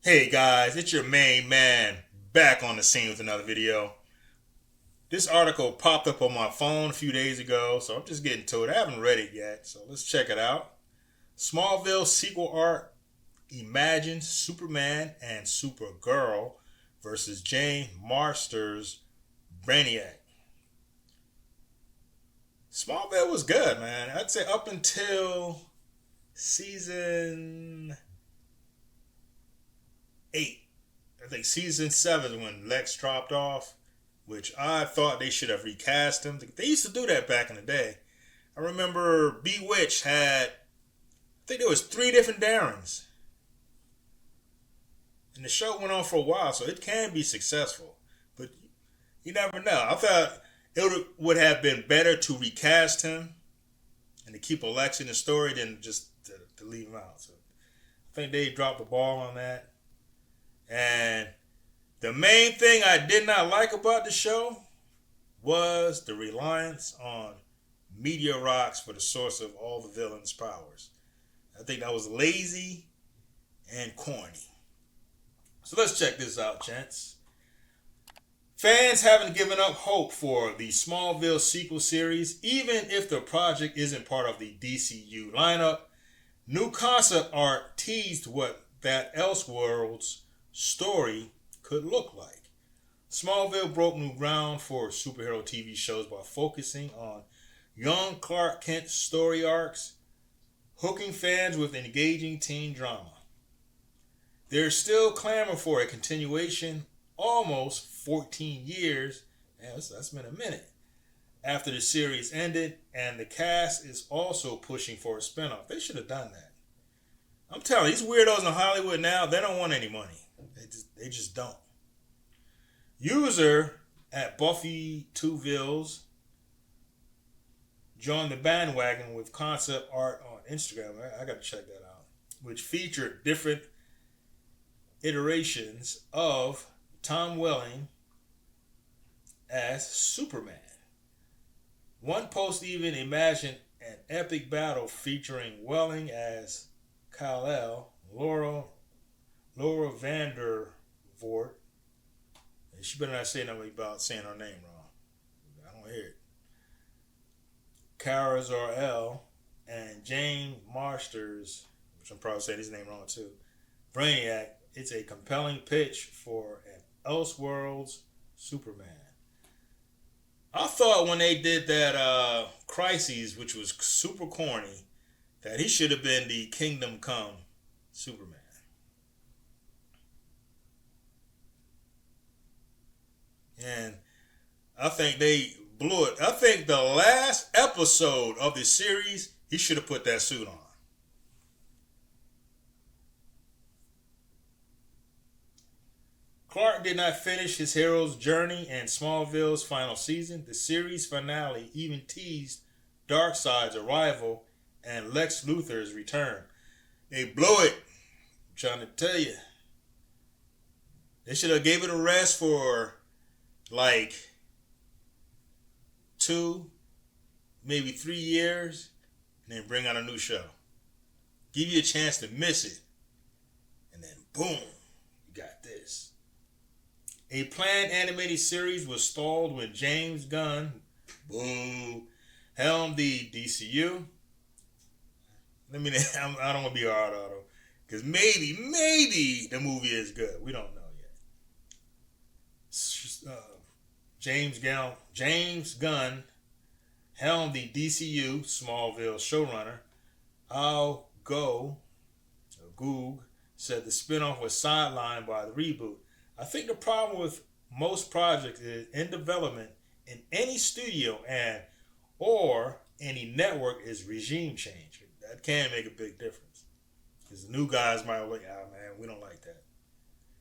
Hey guys, it's your main man back on the scene with another video. This article popped up on my phone a few days ago, so I'm just getting to it. I haven't read it yet, so let's check it out. Smallville sequel art imagines Superman and Supergirl versus Jane Marsters' Brainiac. Smallville was good, man. I'd say up until season 8. I think season 7 is when Lex dropped off, which I thought they should have recast him. They used to do that back in the day. I remember Bewitched had, I think there was 3 different Darrens. And the show went on for a while, so it can be successful. But you never know. I thought it would have been better to recast him and to keep Lex in the story than just to leave him out. So I think they dropped the ball on that. And the main thing I did not like about the show was the reliance on meteor rocks for the source of all the villains' powers. I think that was lazy and corny. So let's check this out, gents. Fans haven't given up hope for the Smallville sequel series, even if the project isn't part of the DCU lineup. New concept art teased what that Elseworlds story could look like. Smallville broke new ground for superhero TV shows by focusing on young Clark Kent story arcs, hooking fans with engaging teen drama. There's still clamor for a continuation almost 14 years, and that's been a minute, after the series ended, and the cast is also pushing for a spinoff. They should have done that. I'm telling you, these weirdos in Hollywood now, they don't want any money. They just don't. User at Buffy Two Villes joined the bandwagon with concept art on Instagram. I got to check that out. Which featured different iterations of Tom Welling as Superman. One post even imagined an epic battle featuring Welling as Kal-El, Laura Vandervoort. She better not say nothing about saying her name wrong. I don't hear it. Kara Zor-El and Jane Marsters, which I'm probably saying his name wrong too. Brainiac. It's a compelling pitch for an Elseworlds Superman. I thought when they did that Crises, which was super corny, that he should have been the Kingdom Come Superman. And I think they blew it. I think the last episode of the series, he should have put that suit on. Clark did not finish his hero's journey in Smallville's final season. The series finale even teased Darkseid's arrival and Lex Luthor's return. They blew it. I'm trying to tell you. They should have gave it a rest for like 2, maybe 3 years, and then bring out a new show. Give you a chance to miss it. And then boom, you got this. A planned animated series was stalled when James Gunn, helmed the DCU. I don't want to be hard on him. Because maybe the movie is good. We don't know yet. James Gunn helmed the DCU Smallville showrunner. Goog said the spinoff was sidelined by the reboot. I think the problem with most projects is in development in any studio and or any network is regime change. That can make a big difference. Because the new guys might look, man, we don't like that.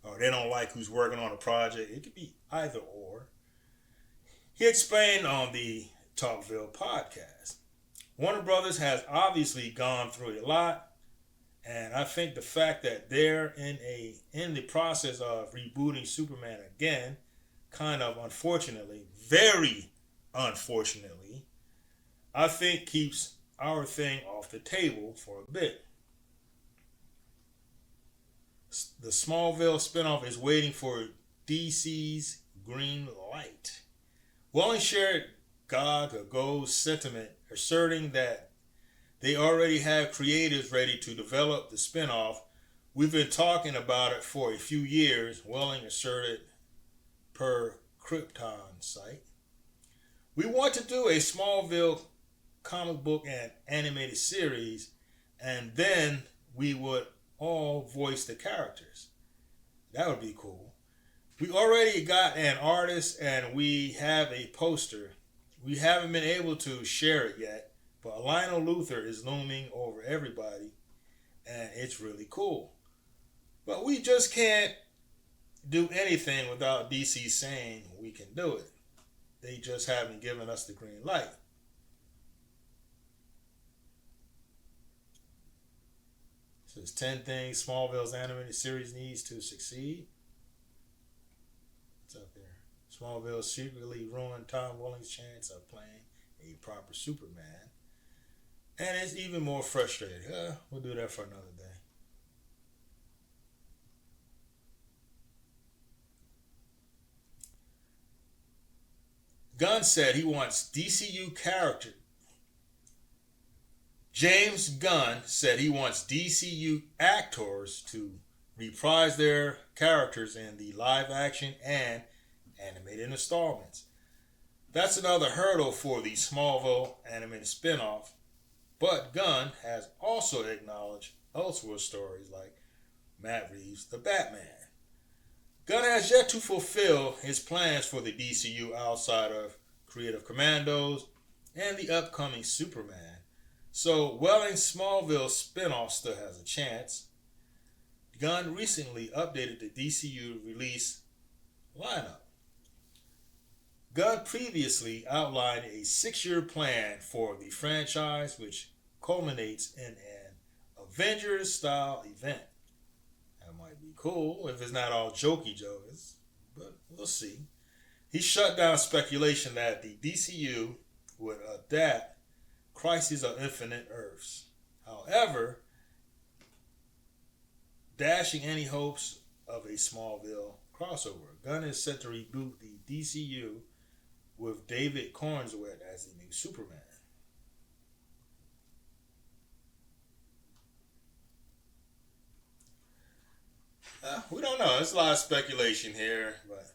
Or they don't like who's working on a project. It could be either or. He explained on the Talkville podcast. Warner Brothers has obviously gone through a lot. And I think the fact that they're in the process of rebooting Superman again, kind of unfortunately, very unfortunately, I think keeps our thing off the table for a bit. The Smallville spinoff is waiting for DC's green light. Welling shared Go's sentiment, asserting that they already have creators ready to develop the spinoff. We've been talking about it for a few years, Welling asserted per Krypton site. We want to do a Smallville comic book and animated series, and then we would all voice the characters. That would be cool. We already got an artist and we have a poster. We haven't been able to share it yet, but Lionel Luthor is looming over everybody, and it's really cool. But we just can't do anything without DC saying we can do it. They just haven't given us the green light. So there's 10 things Smallville's animated series needs to succeed. What's up there? Smallville secretly ruined Tom Welling's chance of playing a proper Superman. And it's even more frustrating. We'll do that for another day. Gunn said he wants DCU character. James Gunn said he wants DCU actors to reprise their characters in the live action and animated installments. That's another hurdle for the Smallville animated spinoff, but Gunn has also acknowledged Elseworld stories like Matt Reeves' The Batman. Gunn has yet to fulfill his plans for the DCU outside of Creative Commandos and the upcoming Superman. So Welling's Smallville spinoff still has a chance. Gunn recently updated the DCU release lineup. Gunn previously outlined a 6-year plan for the franchise, which culminates in an Avengers-style event. That might be cool if it's not all jokey jokers, but we'll see. He shut down speculation that the DCU would adapt Crisis of Infinite Earths. However, dashing any hopes of a Smallville crossover. Gunn is set to reboot the DCU with David Cornswet as the new Superman. We don't know. There's a lot of speculation here, but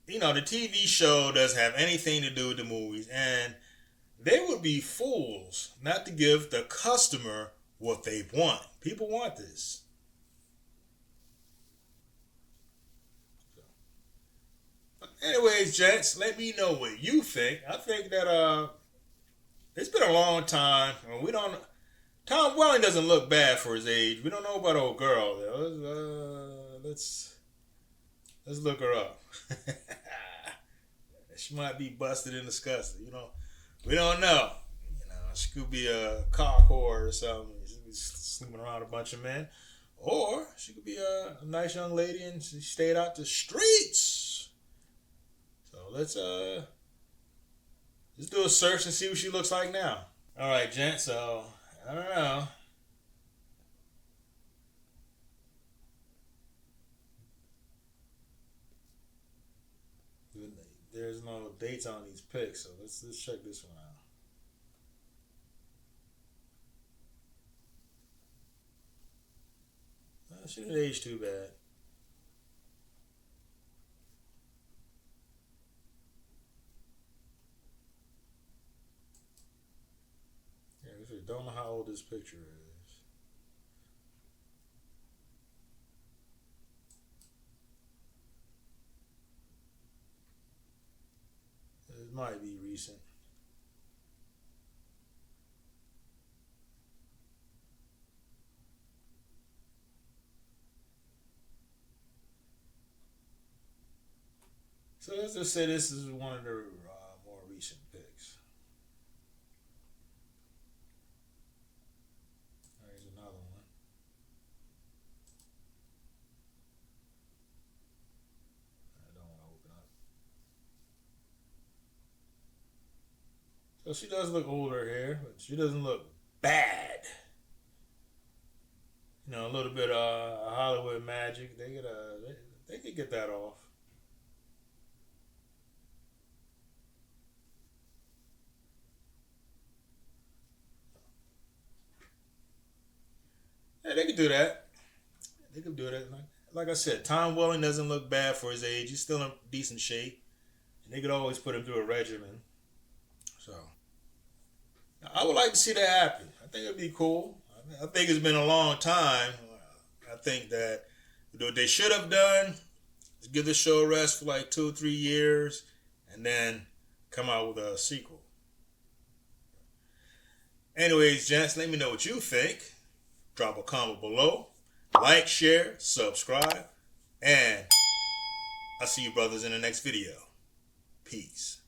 the TV show doesn't have anything to do with the movies, and they would be fools not to give the customer what they want. People want this. Anyways, gents, let me know what you think. I think that it's been a long time. We don't. Tom Welling doesn't look bad for his age. We don't know about old girl. Let's look her up. She might be busted and disgusted. We don't know. She could be a cock whore or something. She's sleeping around a bunch of men, or she could be a nice young lady and she stayed out the streets. So let's do a search and see what she looks like now. All right, gents. So I don't know. There's no dates on these pics, so let's check this one out. She didn't age too bad. Yeah, I don't know how old this picture is. It might be recent. So let's just say this is one of the more recent pics. There's another one. I don't want to open up. So she does look older here, but she doesn't look bad. a little bit of Hollywood magic. They could get that off. Yeah, they could do that. They could do that. Like I said, Tom Welling doesn't look bad for his age. He's still in decent shape. And they could always put him through a regimen. So I would like to see that happen. I think it'd be cool. I think it's been a long time. I think that what they should have done is give the show a rest for like 2 or 3 years and then come out with a sequel. Anyways, gents, let me know what you think. Drop a comment below. Like, share, subscribe, and I'll see you brothers in the next video. Peace.